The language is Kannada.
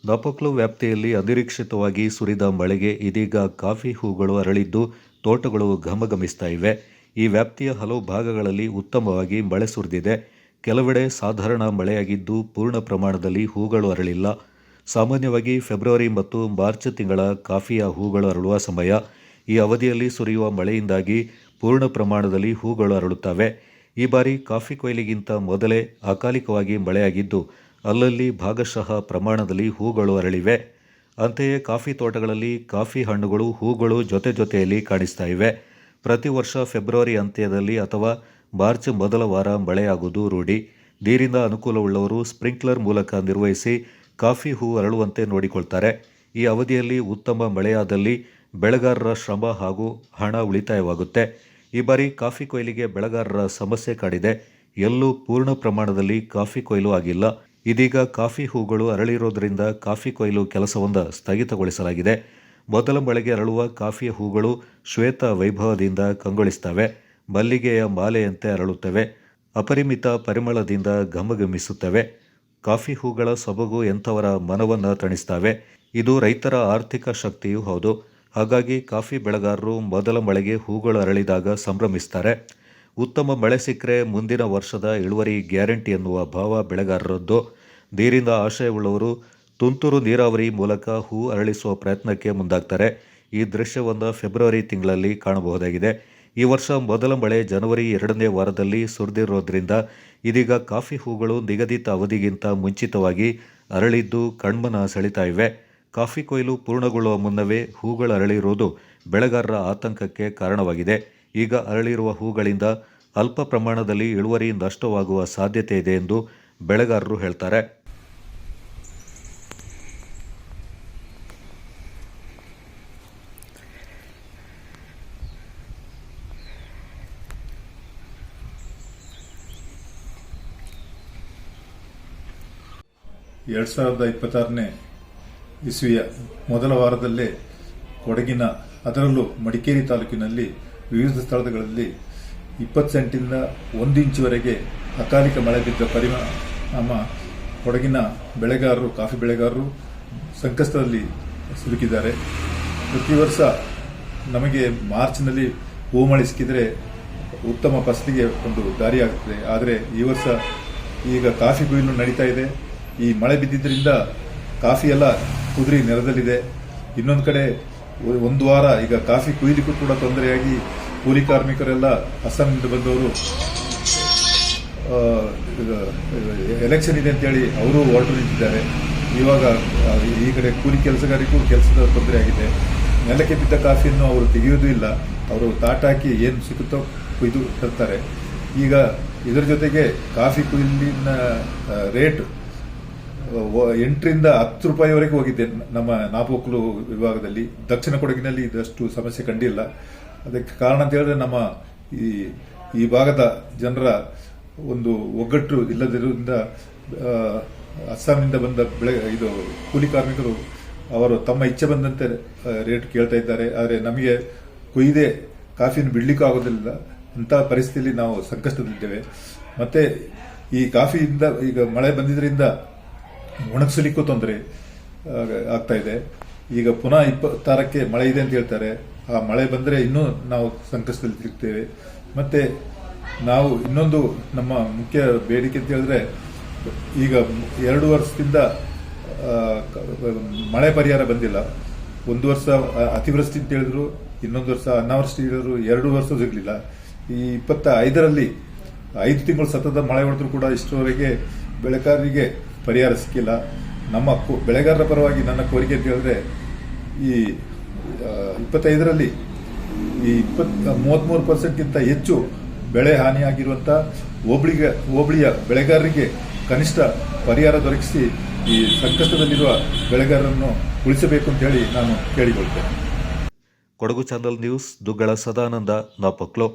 ನಾಪೋಕ್ಲು ವ್ಯಾಪ್ತಿಯಲ್ಲಿ ಅನಿರೀಕ್ಷಿತವಾಗಿ ಸುರಿದ ಮಳೆಗೆ ಇದೀಗ ಕಾಫಿ ಹೂಗಳು ಅರಳಿದ್ದು ತೋಟಗಳು ಘಮಘಮಿಸ್ತಾ ಇವೆ. ಈ ವ್ಯಾಪ್ತಿಯ ಹಲವು ಭಾಗಗಳಲ್ಲಿ ಉತ್ತಮವಾಗಿ ಮಳೆ ಸುರಿದಿದೆ. ಕೆಲವೆಡೆ ಸಾಧಾರಣ ಮಳೆಯಾಗಿದ್ದು ಪೂರ್ಣ ಪ್ರಮಾಣದಲ್ಲಿ ಹೂಗಳು ಅರಳಿಲ್ಲ. ಸಾಮಾನ್ಯವಾಗಿ ಫೆಬ್ರವರಿ ಮತ್ತು ಮಾರ್ಚ್ ತಿಂಗಳ ಕಾಫಿಯ ಹೂಗಳು ಅರಳುವ ಸಮಯ. ಈ ಅವಧಿಯಲ್ಲಿ ಸುರಿಯುವ ಮಳೆಯಿಂದಾಗಿ ಪೂರ್ಣ ಪ್ರಮಾಣದಲ್ಲಿ ಹೂಗಳು ಅರಳುತ್ತವೆ. ಈ ಬಾರಿ ಕಾಫಿ ಕೊಯ್ಲಿಗಿಂತ ಮೊದಲೇ ಅಕಾಲಿಕವಾಗಿ ಮಳೆಯಾಗಿದ್ದು ಅಲ್ಲಲ್ಲಿ ಭಾಗಶಃ ಪ್ರಮಾಣದಲ್ಲಿ ಹೂಗಳು ಅರಳಿವೆ. ಅಂತೆಯೇ ಕಾಫಿ ತೋಟಗಳಲ್ಲಿ ಕಾಫಿ ಹಣ್ಣುಗಳು ಹೂಗಳು ಜೊತೆ ಜೊತೆಯಲ್ಲಿ ಕಾಣಿಸ್ತಾ ಇವೆ. ಪ್ರತಿ ವರ್ಷ ಫೆಬ್ರವರಿ ಅಂತ್ಯದಲ್ಲಿ ಅಥವಾ ಮಾರ್ಚ್ ಮೊದಲ ವಾರ ಮಳೆಯಾಗುವುದು ರೂಢಿ. ನೀರಿನ ಅನುಕೂಲವುಳ್ಳವರು ಸ್ಪ್ರಿಂಕ್ಲರ್ ಮೂಲಕ ನಿರ್ವಹಿಸಿ ಕಾಫಿ ಹೂ ಅರಳುವಂತೆ ನೋಡಿಕೊಳ್ತಾರೆ. ಈ ಅವಧಿಯಲ್ಲಿ ಉತ್ತಮ ಮಳೆಯಾದಲ್ಲಿ ಬೆಳೆಗಾರರ ಶ್ರಮ ಹಾಗೂ ಹಣ ಉಳಿತಾಯವಾಗುತ್ತೆ. ಈ ಬಾರಿ ಕಾಫಿ ಕೊಯ್ಲಿಗೆ ಬೆಳೆಗಾರರ ಸಮಸ್ಯೆ ಕಾಡಿದೆ. ಎಲ್ಲೂ ಪೂರ್ಣ ಪ್ರಮಾಣದಲ್ಲಿ ಕಾಫಿ ಕೊಯ್ಲು ಆಗಿಲ್ಲ. ಇದೀಗ ಕಾಫಿ ಹೂಗಳು ಅರಳಿರೋದ್ರಿಂದ ಕಾಫಿ ಕೊಯ್ಲು ಕೆಲಸವನ್ನು ಸ್ಥಗಿತಗೊಳಿಸಲಾಗಿದೆ. ಮೊದಲ ಮಳೆಗೆ ಅರಳುವ ಕಾಫಿಯ ಹೂಗಳು ಶ್ವೇತ ವೈಭವದಿಂದ ಕಂಗೊಳಿಸ್ತವೆ. ಮಲ್ಲಿಗೆಯ ಮಾಲೆಯಂತೆ ಅರಳುತ್ತವೆ. ಅಪರಿಮಿತ ಪರಿಮಳದಿಂದ ಘಮಘಮಿಸುತ್ತವೆ. ಕಾಫಿ ಹೂಗಳ ಸೊಬಗು ಎಂಥವರ ಮನವನ್ನು ತಣಿಸ್ತವೆ. ಇದು ರೈತರ ಆರ್ಥಿಕ ಶಕ್ತಿಯೂ ಹೌದು. ಹಾಗಾಗಿ ಕಾಫಿ ಬೆಳೆಗಾರರು ಮೊದಲ ಮಳೆಗೆ ಹೂಗಳು ಅರಳಿದಾಗ ಸಂಭ್ರಮಿಸ್ತಾರೆ. ಉತ್ತಮ ಮಳೆ ಸಿಕ್ಕರೆ ಮುಂದಿನ ವರ್ಷದ ಇಳುವರಿ ಗ್ಯಾರಂಟಿ ಎನ್ನುವ ಭಾವ ಬೆಳೆಗಾರರದ್ದು. ನೀರಿನ ಆಶಯವುಳ್ಳವರು ತುಂತುರು ನೀರಾವರಿ ಮೂಲಕ ಹೂ ಅರಳಿಸುವ ಪ್ರಯತ್ನಕ್ಕೆ ಮುಂದಾಗ್ತಾರೆ. ಈ ದೃಶ್ಯವನ್ನು ಫೆಬ್ರವರಿ ತಿಂಗಳಲ್ಲಿ ಕಾಣಬಹುದಾಗಿದೆ. ಈ ವರ್ಷ ಮೊದಲ ಮಳೆ ಜನವರಿ 2ನೇ ವಾರದಲ್ಲಿ ಸುರಿದಿರೋದ್ರಿಂದ ಇದೀಗ ಕಾಫಿ ಹೂಗಳು ನಿಗದಿತ ಅವಧಿಗಿಂತ ಮುಂಚಿತವಾಗಿ ಅರಳಿದ್ದು ಕಣ್ಮನ ಸೆಳೀತಾ ಇವೆ. ಕಾಫಿ ಕೊಯ್ಲು ಪೂರ್ಣಗೊಳ್ಳುವ ಮುನ್ನವೇ ಹೂಗಳು ಅರಳಿರುವುದು ಬೆಳೆಗಾರರ ಆತಂಕಕ್ಕೆ ಕಾರಣವಾಗಿದೆ. ಈಗ ಅರಳಿರುವ ಹೂಗಳಿಂದ ಅಲ್ಪ ಪ್ರಮಾಣದಲ್ಲಿ ಇಳುವರಿ ನಷ್ಟವಾಗುವ ಸಾಧ್ಯತೆ ಇದೆ ಎಂದು ಬೆಳೆಗಾರರು ಹೇಳ್ತಾರೆ. ಎರಡು 2026ನೇ ಇಸ್ವಿಯ ಮೊದಲ ವಾರದಲ್ಲೇ ಕೊಡಗಿನ ಅದರಲ್ಲೂ ಮಡಿಕೇರಿ ತಾಲೂಕಿನಲ್ಲಿ ವಿವಿಧ ಸ್ಥಳಗಳಲ್ಲಿ 20 ಸೆಂಟಿಂದ 1 ಇಂಚುವರೆಗೆ ಅಕಾಲಿಕ ಮಳೆ ಬಿದ್ದ ಪರಿಣಾಮ ಕೊಡಗಿನ ಬೆಳೆಗಾರರು ಕಾಫಿ ಬೆಳೆಗಾರರು ಸಂಕಷ್ಟದಲ್ಲಿ ಸಿಲುಕಿದ್ದಾರೆ. ಪ್ರತಿ ವರ್ಷ ನಮಗೆ ಮಾರ್ಚ್ನಲ್ಲಿ ಹೂಮಳೆ ಸಿಕ್ಕಿದರೆ ಉತ್ತಮ ಫಸಲಿಗೆ ಒಂದು ದಾರಿಯಾಗುತ್ತದೆ. ಆದರೆ ಈ ವರ್ಷ ಈಗ ಕಾಫಿ ಕೊಯ್ಲು ನಡೀತಾ ಇದೆ. ಈ ಮಳೆ ಬಿದ್ದಿದ್ದರಿಂದ ಕಾಫಿ ಎಲ್ಲ ಕುದುರಿ ನೆಲದಲ್ಲಿದೆ. ಇನ್ನೊಂದು ಕಡೆ ಒಂದು ವಾರ ಈಗ ಕಾಫಿ ಕುಯ್ಲಿಕ್ಕೂ ಕೂಡ ತೊಂದರೆಯಾಗಿ ಕೂಲಿ ಕಾರ್ಮಿಕರೆಲ್ಲ ಅಸ್ಸಾಂನಿಂದ ಬಂದವರು ಎಲೆಕ್ಷನ್ ಇದೆ ಅಂತೇಳಿ ಅವರು ಹೊರಟು ನಿಂತಿದ್ದಾರೆ. ಇವಾಗ ಈ ಕಡೆ ಕೂಲಿ ಕೆಲಸಗಾರಿಗೂ ಕೆಲಸದ ತೊಂದರೆಯಾಗಿದೆ. ನೆಲಕ್ಕೆ ಬಿದ್ದ ಕಾಫಿಯನ್ನು ಅವರು ತೆಗೆಯುವುದೂ ಇಲ್ಲ. ಅವರು ತಾಟಾಕಿ ಏನು ಸಿಗುತ್ತೋ ಕುಯ್ದು ತರ್ತಾರೆ. ಈಗ ಇದರ ಜೊತೆಗೆ ಕಾಫಿ ಕುಯ್ಲಿನ ರೇಟ್ 8ರಿಂದ 10 ರೂಪಾಯಿವರೆಗೆ ಹೋಗಿದೆ. ನಮ್ಮ ನಾಪೋಕ್ಲು ವಿಭಾಗದಲ್ಲಿ ದಕ್ಷಿಣ ಕೊಡಗಿನಲ್ಲಿ ಇದಷ್ಟು ಸಮಸ್ಯೆ ಕಂಡಿಲ್ಲ. ಅದಕ್ಕೆ ಕಾರಣ ಅಂತ ಹೇಳಿದ್ರೆ ನಮ್ಮ ಈ ಭಾಗದ ಜನರ ಒಂದು ಒಗ್ಗಟ್ಟು ಇಲ್ಲದಿರುವುದರಿಂದ ಅಸ್ಸಾಂನಿಂದ ಬಂದ ಕೂಲಿ ಕಾರ್ಮಿಕರು ಅವರು ತಮ್ಮ ಇಚ್ಛೆ ಬಂದಂತೆ ರೇಟ್ ಕೇಳ್ತಾ ಇದ್ದಾರೆ. ಆದರೆ ನಮಗೆ ಕೊಯ್ದೆ ಕಾಫಿಯನ್ನು ಬಿಡ್ಲಿಕ್ಕೂ ಆಗೋದಿಲ್ಲ. ಅಂತಹ ಪರಿಸ್ಥಿತಿಯಲ್ಲಿ ನಾವು ಸಂಕಷ್ಟದಲ್ಲಿದ್ದೇವೆ. ಮತ್ತೆ ಈ ಕಾಫಿಯಿಂದ ಈಗ ಮಳೆ ಬಂದಿದ್ದರಿಂದ ಒಣಗಿಸಲಿಕ್ಕೂ ತೊಂದರೆ ಆಗ್ತಾ ಇದೆ. ಈಗ ಪುನಃ 26ಕ್ಕೆ ಮಳೆ ಇದೆ ಅಂತ ಹೇಳ್ತಾರೆ. ಆ ಮಳೆ ಬಂದರೆ ಇನ್ನೂ ನಾವು ಸಂಕಷ್ಟದಲ್ಲಿ ಸಿಗ್ತೇವೆ. ಮತ್ತೆ ನಾವು ಇನ್ನೊಂದು ನಮ್ಮ ಮುಖ್ಯ ಬೇಡಿಕೆ ಅಂತ ಹೇಳಿದ್ರೆ, ಈಗ 2 ವರ್ಷದಿಂದ ಮಳೆ ಪರಿಹಾರ ಬಂದಿಲ್ಲ. ಒಂದು ವರ್ಷ ಅತಿವೃಷ್ಟಿ ಅಂತ ಹೇಳಿದ್ರು, ಇನ್ನೊಂದು ವರ್ಷ ಅನಾವೃಷ್ಟಿ ಹೇಳಿದ್ರು, 2 ವರ್ಷ ಸಿಗಲಿಲ್ಲ. ಈ 25ರಲ್ಲಿ 5 ತಿಂಗಳು ಸತತ ಮಳೆ ಹೊಡೆದ್ರು ಕೂಡ ಇಷ್ಟರವರೆಗೆ ಬೆಳೆಗಾರರಿಗೆ ಪರಿಹಾರ ಸಿಕ್ಕಿಲ್ಲ. ನಮ್ಮ ಬೆಳೆಗಾರರ ಪರವಾಗಿ ನನ್ನ ಕೋರಿಕೆ ಅಂತ ಹೇಳಿದ್ರೆ, ಈ 25ರಲ್ಲಿ ಈ 33%ಗಿಂತ ಹೆಚ್ಚು ಬೆಳೆ ಹಾನಿಯಾಗಿರುವಂತಹ ಹೋಬಳಿಯ ಬೆಳೆಗಾರರಿಗೆ ಕನಿಷ್ಠ ಪರಿಹಾರ ದೊರಕಿಸಿ ಈ ಸಂಕಷ್ಟದಲ್ಲಿರುವ ಬೆಳೆಗಾರರನ್ನು ಉಳಿಸಬೇಕು ಅಂತ ಹೇಳಿ ನಾನು ಕೇಳಿಕೊಳ್ತೇನೆ. Kodagu channel news Duggala Sadananda Napoklu.